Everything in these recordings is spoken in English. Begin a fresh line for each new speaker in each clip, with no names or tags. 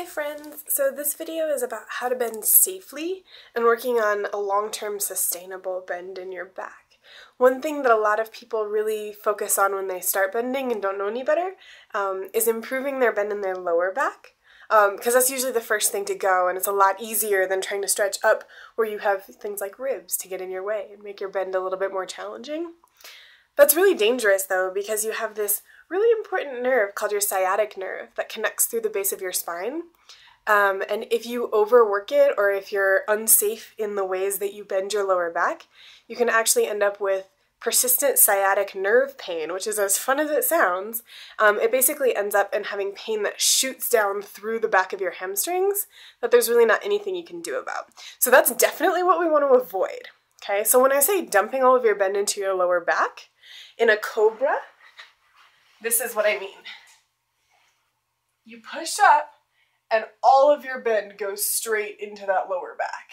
Hi friends! So this video is about how to bend safely and working on a long-term sustainable bend in your back. One thing that a lot of people really focus on when they start bending and don't know any better is improving their bend in their lower back, because that's usually the first thing to go, and it's a lot easier than trying to stretch up where you have things like ribs to get in your way and make your bend a little bit more challenging. That's really dangerous though, because you have this really important nerve called your sciatic nerve that connects through the base of your spine. And if you overwork it, or if you're unsafe in the ways that you bend your lower back, you can actually end up with persistent sciatic nerve pain, which is as fun as it sounds. It basically ends up in having pain that shoots down through the back of your hamstrings that there's really not anything you can do about. So that's definitely what we want to avoid. Okay, so when I say dumping all of your bend into your lower back, in a cobra, this is what I mean. You push up and all of your bend goes straight into that lower back.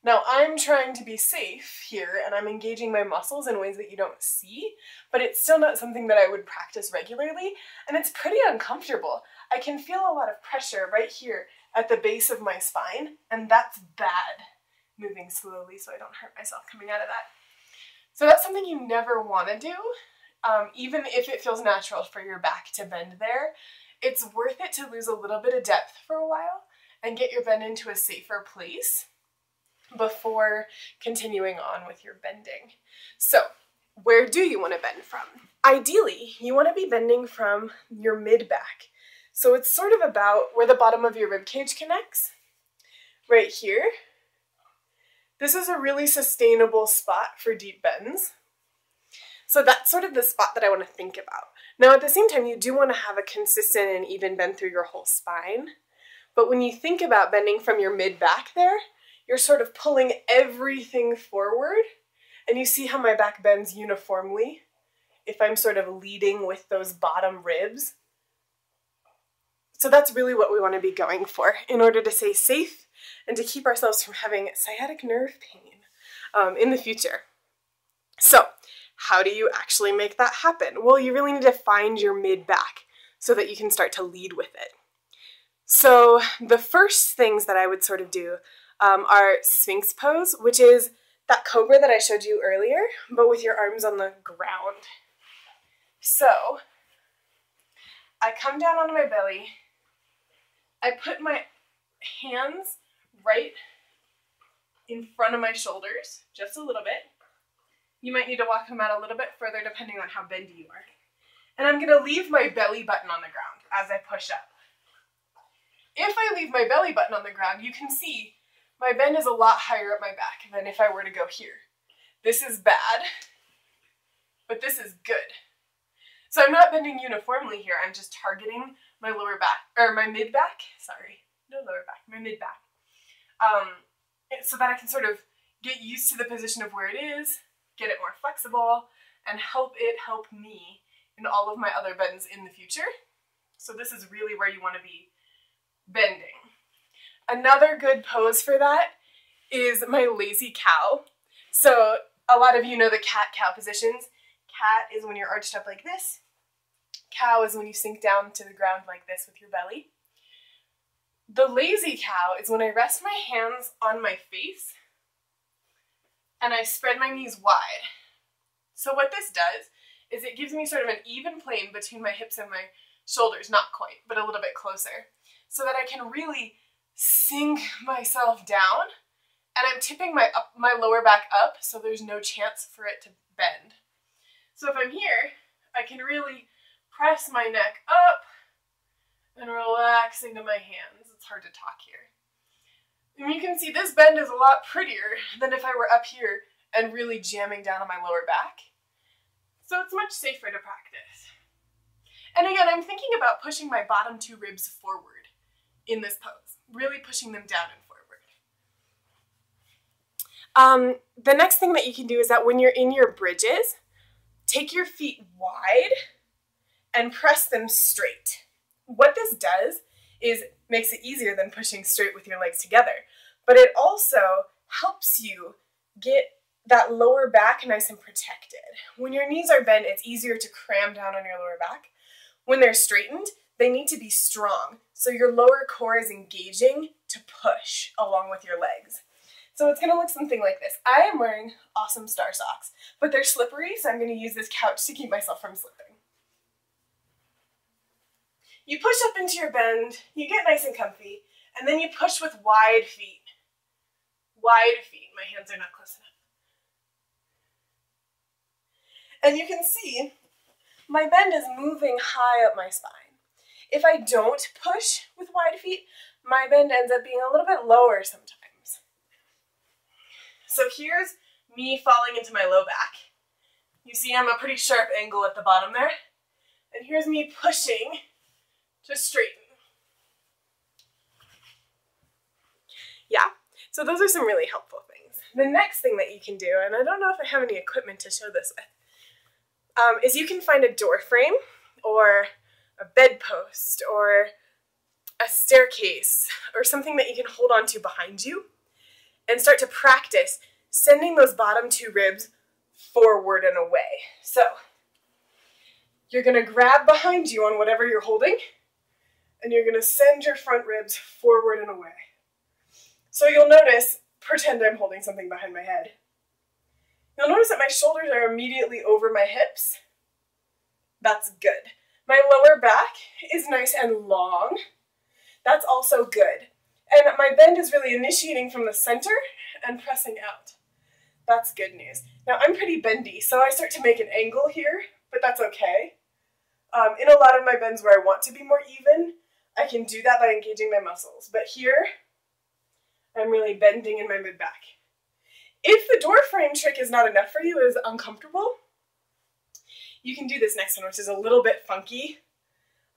Now I'm trying to be safe here and I'm engaging my muscles in ways that you don't see, but it's still not something that I would practice regularly, and it's pretty uncomfortable. I can feel a lot of pressure right here at the base of my spine, and that's bad. Moving slowly so I don't hurt myself coming out of that. So that's something you never want to do. Even if it feels natural for your back to bend there, it's worth it to lose a little bit of depth for a while and get your bend into a safer place before continuing on with your bending. So where do you want to bend from? Ideally, you want to be bending from your mid-back. So it's sort of about where the bottom of your rib cage connects, right here. This is a really sustainable spot for deep bends. So that's sort of the spot that I want to think about. Now at the same time, you do want to have a consistent and even bend through your whole spine. But when you think about bending from your mid-back there, you're sort of pulling everything forward. And you see how my back bends uniformly if I'm sort of leading with those bottom ribs. So that's really what we want to be going for in order to stay safe and to keep ourselves from having sciatic nerve pain in the future. So how do you actually make that happen? Well, you really need to find your mid-back so that you can start to lead with it. So the first things that I would sort of do are Sphinx pose, which is that cobra that I showed you earlier, but with your arms on the ground. So I come down onto my belly, I put my hands right in front of my shoulders, just a little bit. You might need to walk them out a little bit further depending on how bendy you are. And I'm going to leave my belly button on the ground as I push up. If I leave my belly button on the ground, you can see my bend is a lot higher up my back than if I were to go here. This is bad, but this is good. So I'm not bending uniformly here, I'm just targeting my lower back, or my mid-back, sorry, no lower back, my mid-back. So that I can sort of get used to the position of where it is, get it more flexible, and help it help me in all of my other bends in the future. So this is really where you want to be bending. Another good pose for that is my lazy cow. So a lot of you know the cat-cow positions. Cat is when you're arched up like this. Cow is when you sink down to the ground like this with your belly. The lazy cow is when I rest my hands on my face and I spread my knees wide. So what this does is it gives me sort of an even plane between my hips and my shoulders, not quite, but a little bit closer, so that I can really sink myself down, and I'm tipping my lower back up so there's no chance for it to bend. So if I'm here, I can really press my neck up and relax into my hands. It's hard to talk here. And you can see this bend is a lot prettier than if I were up here and really jamming down on my lower back. So it's much safer to practice. And again, I'm thinking about pushing my bottom two ribs forward in this pose, really pushing them down and forward. The next thing that you can do is that when you're in your bridges, take your feet wide and press them straight. What this does is makes it easier than pushing straight with your legs together, but it also helps you get that lower back nice and protected. When your knees are bent, it's easier to cram down on your lower back. When they're straightened, they need to be strong So your lower core is engaging to push along with your legs. So it's gonna look something like this. I am wearing awesome star socks, but they're slippery, so I'm gonna use this couch to keep myself from slipping. You push up into your bend, you get nice and comfy, and then you push with wide feet. Wide feet. My hands are not close enough. And you can see my bend is moving high up my spine. If I don't push with wide feet, my bend ends up being a little bit lower sometimes. So here's me falling into my low back. You see I'm a pretty sharp angle at the bottom there. And here's me pushing to straighten. Yeah, so those are some really helpful things. The next thing that you can do, and I don't know if I have any equipment to show this with, is you can find a door frame or a bedpost or a staircase or something that you can hold on to behind you and start to practice sending those bottom two ribs forward and away. So you're going to grab behind you on whatever you're holding, and you're going to send your front ribs forward and away. So you'll notice, pretend I'm holding something behind my head. You'll notice that my shoulders are immediately over my hips. That's good. My lower back is nice and long. That's also good. And my bend is really initiating from the center and pressing out. That's good news. Now I'm pretty bendy, so I start to make an angle here, but that's okay. In a lot of my bends where I want to be more even, I can do that by engaging my muscles. But here, I'm really bending in my mid-back. If the door frame trick is not enough for you, it is uncomfortable, you can do this next one, which is a little bit funky,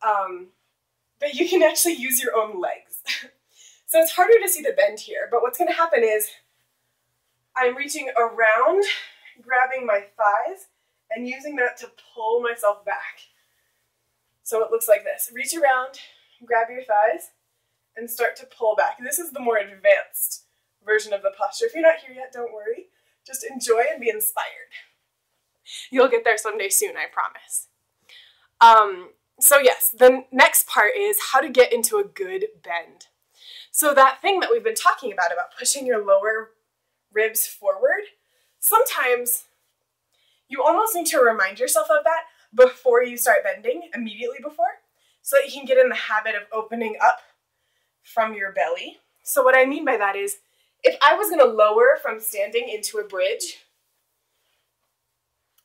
but you can actually use your own legs. So it's harder to see the bend here, but what's going to happen is I'm reaching around, grabbing my thighs, and using that to pull myself back. So it looks like this. Reach around, grab your thighs, and start to pull back. This is the more advanced version of the posture. If you're not here yet, don't worry. Just enjoy and be inspired. You'll get there someday soon, I promise. So yes, the next part is how to get into a good bend. So that thing that we've been talking about pushing your lower ribs forward, sometimes you almost need to remind yourself of that before you start bending, immediately before, so that you can get in the habit of opening up from your belly. So what I mean by that is, if I was going to lower from standing into a bridge,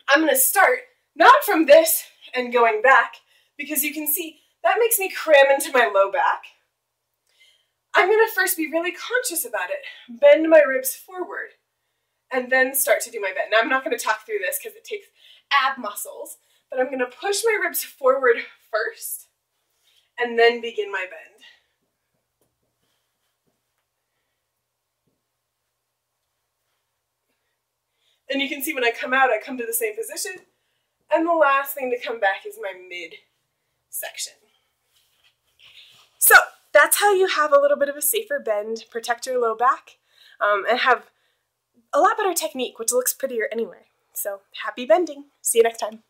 I'm going to start not from this and going back, because you can see that makes me cram into my low back. I'm going to first be really conscious about it, bend my ribs forward, and then start to do my bend. Now I'm not going to talk through this because it takes ab muscles, but I'm going to push my ribs forward first, and then begin my bend. And you can see when I come out, I come to the same position, and the last thing to come back is my mid section. So that's how you have a little bit of a safer bend, protect your low back, and have a lot better technique, which looks prettier anyway. So happy bending. See you next time.